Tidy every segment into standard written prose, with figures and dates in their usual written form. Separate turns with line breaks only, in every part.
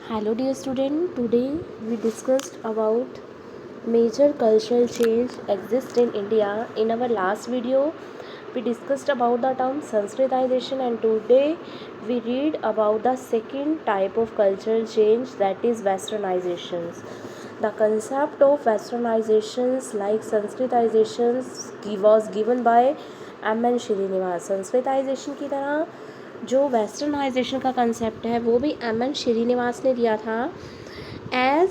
Hello dear student, today we discussed about major cultural change exist in India. In our last video, we discussed about the term Sanskritization, and today we read about the second type of cultural change, that is Westernizations. The concept of Westernizations like Sanskritizations was given by M.N. Srinivas. Sanskritisation की तरह जो westernisation का concept है वो भी M.N. Srinivas ने दिया था. एज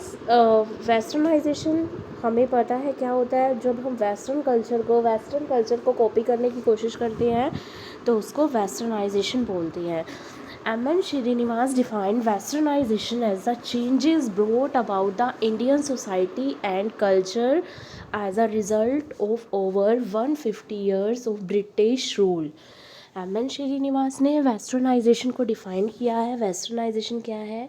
वेस्टर्नाइजेशन हमें पता है क्या होता है. जब हम वेस्टर्न कल्चर को कॉपी करने की कोशिश करते हैं तो उसको वेस्टर्नाइजेशन बोलते हैं. M.N. Srinivas defined westernization as the changes brought about the Indian society and culture as a result of over 150 years of British rule. M.N. Srinivas ने वेस्टर्नाइजेशन को डिफ़ाइन किया है. वेस्टर्नाइजेशन क्या है?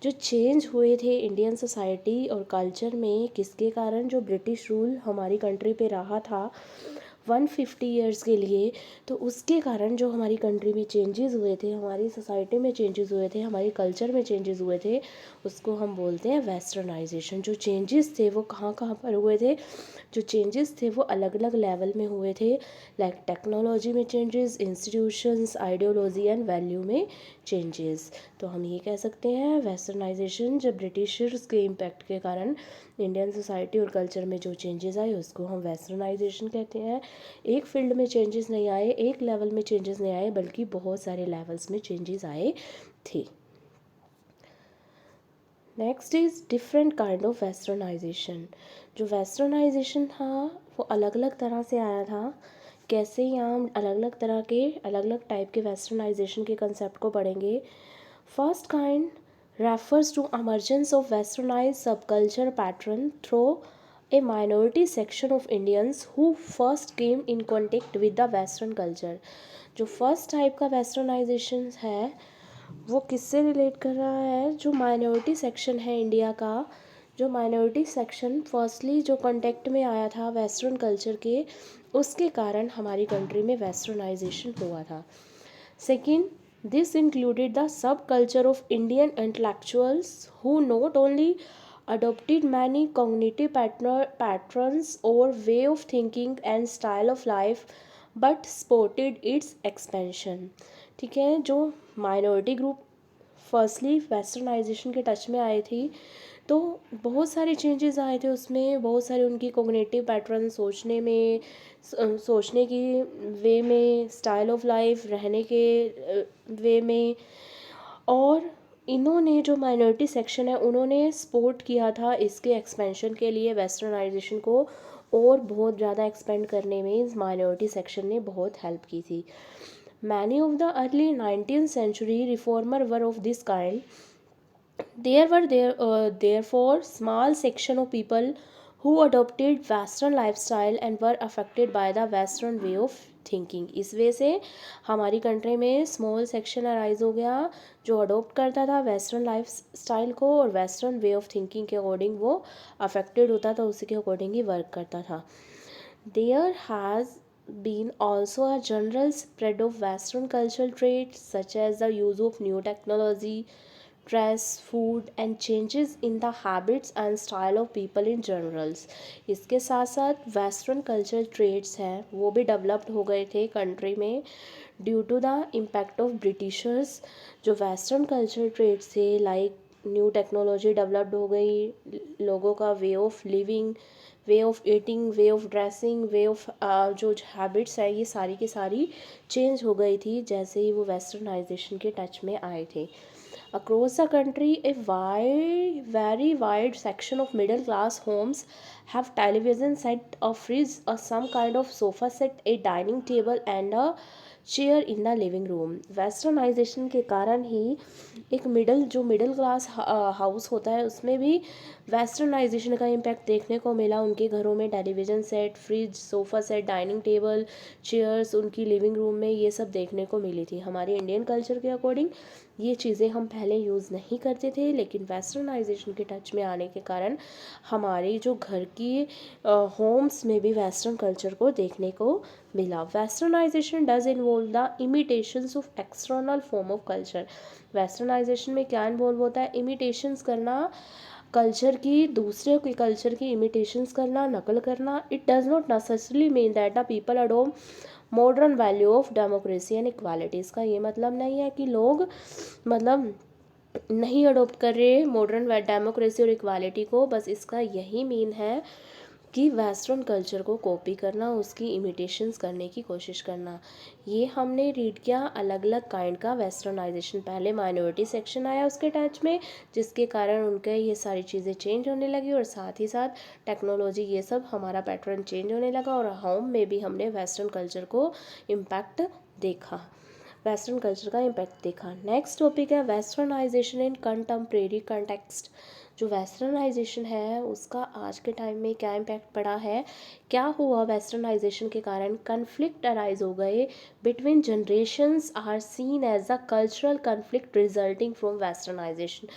जो चेंज हुए थे इंडियन सोसाइटी और कल्चर में किसके कारण, जो ब्रिटिश रूल हमारी कंट्री पे रहा था 150 ईयर्स के लिए, तो उसके कारण जो हमारी कंट्री में चेंजेस हुए थे, हमारी सोसाइटी में चेंजेस हुए थे, हमारी कल्चर में चेंजेस हुए थे, उसको हम बोलते हैं वेस्टर्नाइजेशन. जो चेंजेस थे वो कहाँ कहाँ पर हुए थे? जो चेंजेस थे वो अलग अलग लेवल में हुए थे. लाइक टेक्नोलॉजी में changes, institutions, ideology and value में चेंजेस. तो हम ये कह सकते हैं वेस्टर्नाइजेशन जब ब्रिटिशर्स के इम्पैक्ट के कारण इंडियन सोसाइटी और कल्चर में जो चेंजेस आए उसको हम वेस्टर्नाइजेशन कहते हैं. एक फील्ड में चेंजेस नहीं आए, एक लेवल में चेंजेस नहीं आए, बल्कि बहुत सारे लेवल्स में चेंजेस आए थे. Next is different kind of westernization. जो वेस्टर्नाइजेशन था वो अलग अलग तरह से आया था. कैसे यहाँ हम अलग अलग तरह के अलग अलग टाइप के वेस्टर्नाइजेशन के कंसेप्ट को पढ़ेंगे. First kind refers to emergence of westernized subculture pattern through a minority section of Indians who first came in contact with the western culture. जो फर्स्ट टाइप का वेस्टर्नाइजेशन है वो किससे रिलेट कर रहा है? जो माइनॉरिटी सेक्शन है इंडिया का, जो माइनॉरिटी सेक्शन फर्स्टली जो कांटेक्ट में आया था वेस्टर्न कल्चर के, उसके कारण हमारी कंट्री में वेस्टर्नाइजेशन हुआ था. Second, this included the subculture of Indian intellectuals who not only adopted many cognitive patterns or way of thinking and style of life but supported its expansion. ठीक है, जो माइनॉरिटी ग्रुप फर्स्टली वेस्टर्नाइजेशन के touch में आए थी तो बहुत सारे चेंजेस आए थे उसमें. बहुत सारे उनकी कोग्निटिव पैटर्न, सोचने की वे में, स्टाइल ऑफ लाइफ, रहने के वे में. और इन्होंने जो माइनॉरिटी सेक्शन है उन्होंने सपोर्ट किया था इसके एक्सपेंशन के लिए वेस्टर्नाइजेशन को, और बहुत ज़्यादा एक्सपेंड करने में इस माइनॉरिटी सेक्शन ने बहुत हेल्प की थी. Many of the early 19th century reformer were of this kind. Therefore small section of people who adopted western lifestyle and were affected by the western way of thinking. इस वजह से हमारी country में small section arise हो गया जो adopt करता था वेस्टर्न लाइफ स्टाइल को और वेस्टर्न वे ऑफ थिंकिंग के अकॉर्डिंग वो अफेक्टेड होता था, उसी के अकॉर्डिंग ही वर्क करता था. There has been also a general spread of western cultural traits such as the use of new technology, dress, food and changes in the habits and style of people in general. इसके साथ साथ western cultural trades हैं वो भी developed हो गए थे country में due to the impact of Britishers. जो वेस्टर्न कल्चरल ट्रेड्स थे लाइक न्यू टेक्नोलॉजी डेवलप्ड हो गई, लोगों का way of living, way of eating, way of dressing, way of जो हैबिट्स है ये सारी की सारी चेंज हो गई थी जैसे ही वो वेस्टर्नाइजेशन के टच में आए थे. Across the country, very wide section of middle class homes have television set, a fridge, or some kind of sofa set, a dining table and a chair in the living room. Westernization के कारण ही एक middle class house होता है उसमें भी westernisation का impact देखने को मिला. उनके घरों में television set, fridge, sofa set, dining table, chairs उनकी लिविंग रूम में ये सब देखने को मिली थी. हमारे इंडियन कल्चर के अकॉर्डिंग ये चीज़ें हम पहले यूज़ नहीं करते थे, लेकिन वेस्टर्नाइजेशन के टच में आने के कारण हमारे जो घर की होम्स में भी वेस्टर्न कल्चर को देखने को मिला। Westernization does involve the imitations of external form of culture. Westernization में क्या इन्वॉल्व होता है? इमिटेशंस करना, कल्चर की, दूसरे के कल्चर की इमिटेशंस करना, नकल करना। It does not necessarily mean that the people adopt modern value of democracy and equality. इसका ये मतलब नहीं है कि लोग मतलब नहीं अडोप्ट कर रहे मॉडर्न डेमोक्रेसी और इक्वालिटी को, बस इसका यही मीन है कि वेस्टर्न कल्चर को कॉपी करना, उसकी इमिटेशंस करने की कोशिश करना। ये हमने रीड किया अलग अलग काइंड का वेस्टर्नाइजेशन। पहले माइनॉरिटी सेक्शन आया उसके टच में, जिसके कारण उनके ये सारी चीज़ें चेंज होने लगी, और साथ ही साथ टेक्नोलॉजी, ये सब हमारा पैटर्न चेंज होने लगा, और होम में भी हमने वेस्टर्न कल्चर को इम्पैक्ट देखा, वेस्टर्न कल्चर का इम्पैक्ट देखा। नेक्स्ट टॉपिक है वेस्टर्नाइजेशन इन कंटेम्प्रेरी कंटेक्स्ट। जो वेस्टर्नाइजेशन है उसका आज के टाइम में क्या इम्पैक्ट पड़ा है, क्या हुआ वेस्टर्नाइजेशन के कारण? कन्फ्लिक्ट अराइज हो गए between generations are seen as a cultural conflict resulting from westernization.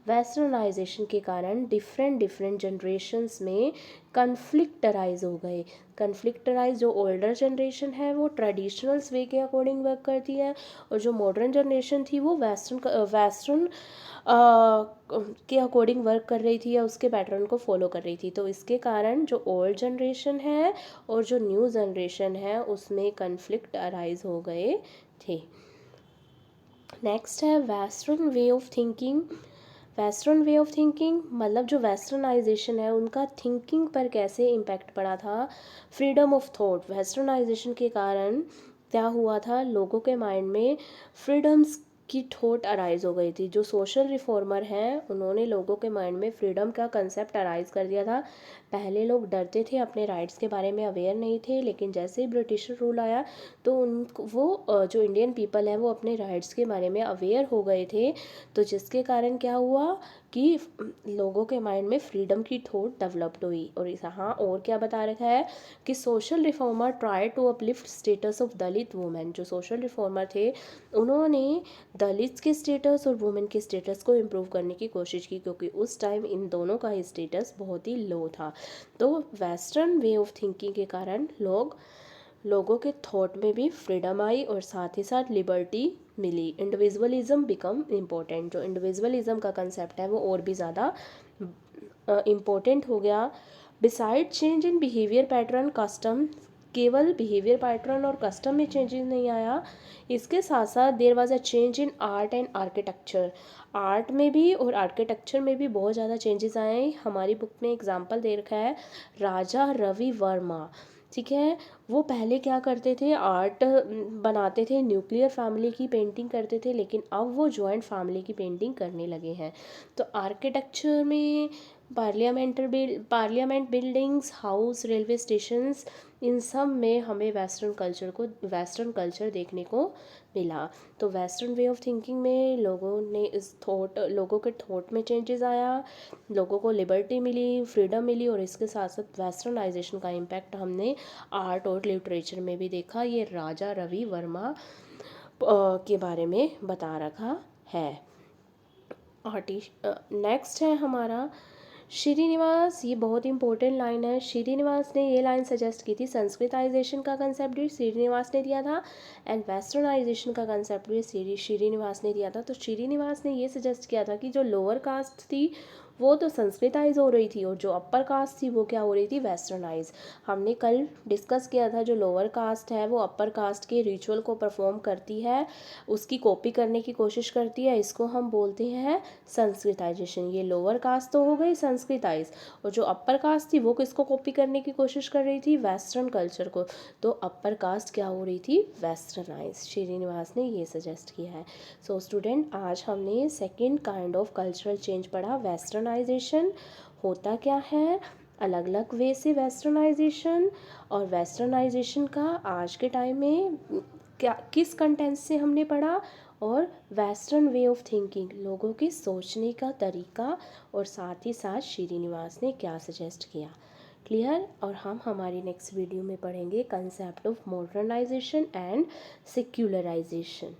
Westernization के कारण डिफरेंट डिफरेंट जनरेशन्स में कन्फ्लिक्ट अराइज हो गए। कन्फ्लिक्ट अराइज, जो ओल्डर जनरेशन है वो ट्रेडिशनल्स वे के अकॉर्डिंग वर्क करती है, और जो मॉडर्न जनरेशन थी वो वेस्टर्न के अकॉर्डिंग वर्क कर रही थी या उसके पैटर्न को फॉलो कर रही थी। तो इसके कारण जो ओल्ड जनरेशन है और जो न्यू जनरेशन है उसमें कन्फ्लिक्ट अराइज हो गए थे। नेक्स्ट है western way of thinking. Western way of thinking मतलब जो वेस्टर्नाइजेशन है उनका थिंकिंग पर कैसे इम्पैक्ट पड़ा था। फ्रीडम ऑफ थॉट, वेस्टर्नाइजेशन के कारण क्या हुआ था, लोगों के माइंड में फ्रीडम्स की थॉट अराइज हो गई थी। जो सोशल रिफॉर्मर हैं उन्होंने लोगों के माइंड में फ्रीडम का कंसेप्ट अराइज कर दिया था। पहले लोग डरते थे, अपने राइट्स के बारे में अवेयर नहीं थे, लेकिन जैसे ही ब्रिटिश रूल आया तो उनको वो जो इंडियन पीपल है वो अपने राइट्स के बारे में अवेयर हो गए थे। तो जिसके कारण क्या हुआ कि लोगों के माइंड में फ्रीडम की थॉट डेवलप्ड हुई। और हाँ, और क्या बता रखा है कि social reformer try to uplift status of Dalit women. जो सोशल रिफॉर्मर थे उन्होंने दलित के स्टेटस और वुमेन के स्टेटस को इम्प्रूव करने की कोशिश की, क्योंकि उस टाइम इन दोनों का स्टेटस बहुत ही लो था। तो वेस्टर्न वे ऑफ थिंकिंग के कारण लोगों के थॉट में भी फ्रीडम आई और साथ ही साथ लिबर्टी मिली। Individualism become important. जो इंडिविजुअलिज्म का कंसेप्ट है वो और भी ज़्यादा इम्पोर्टेंट हो गया। Beside change in behaviour pattern custom, केवल बिहेवियर पैटर्न और कस्टम में चेंजेस नहीं आया, इसके साथ साथ there was a change in art and architecture. Art में भी और आर्किटेक्चर में भी बहुत ज़्यादा चेंजेस आए। हमारी बुक में एग्जांपल दे रखा है राजा रवि वर्मा, ठीक है। वो पहले क्या करते थे, आर्ट बनाते थे, न्यूक्लियर फैमिली की पेंटिंग करते थे, लेकिन अब वो जॉइंट फैमिली की पेंटिंग करने लगे हैं। तो आर्किटेक्चर में parliament buildings, house, railway stations, इन सब में हमें वेस्टर्न कल्चर देखने को मिला। तो वेस्टर्न वे ऑफ थिंकिंग में लोगों के थॉट में चेंजेस आया, लोगों को लिबर्टी मिली, फ्रीडम मिली, और इसके साथ साथ वेस्टर्नाइजेशन का इम्पैक्ट हमने आर्ट और लिटरेचर में भी देखा। ये राजा रवि वर्मा के बारे में बता रखा है। नेक्स्ट है हमारा श्रीनिवास। ये बहुत इंपॉर्टेंट लाइन है। श्रीनिवास ने ये लाइन सजेस्ट की थी, संस्कृताइजेशन का कंसेप्ट भी श्रीनिवास ने दिया था एंड वेस्टर्नाइजेशन का कंसेप्ट भी श्रीनिवास ने दिया था। तो श्रीनिवास ने ये सजेस्ट किया था कि जो लोअर कास्ट थी वो तो संस्कृताइज हो रही थी, और जो अपर कास्ट थी वो क्या हो रही थी, वेस्टर्नाइज। हमने कल डिस्कस किया था जो लोअर कास्ट है वो अपर कास्ट के रिचुअल को परफॉर्म करती है, उसकी कॉपी करने की कोशिश करती है, इसको हम बोलते हैं संस्कृताइजेशन। ये लोअर कास्ट तो हो गई संस्कृताइज, और जो अपर कास्ट थी वो किसको कॉपी करने की कोशिश कर रही थी, वेस्टर्न कल्चर को। तो अपर कास्ट क्या हो रही थी, वेस्टर्नाइज। श्रीनिवास ने ये सजेस्ट किया है। सो स्टूडेंट, आज हमने second kind of cultural change पढ़ा, वेस्टर्नाइजेशन होता क्या है, अलग अलग वे से वेस्टर्नाइजेशन, और वेस्टर्नाइजेशन का आज के टाइम में क्या किस कंटेंट से हमने पढ़ा, और वेस्टर्न वे ऑफ थिंकिंग लोगों के सोचने का तरीका, और साथ ही साथ श्रीनिवास ने क्या सजेस्ट किया। क्लियर। और हम हमारी नेक्स्ट वीडियो में पढ़ेंगे concept of modernization and secularisation.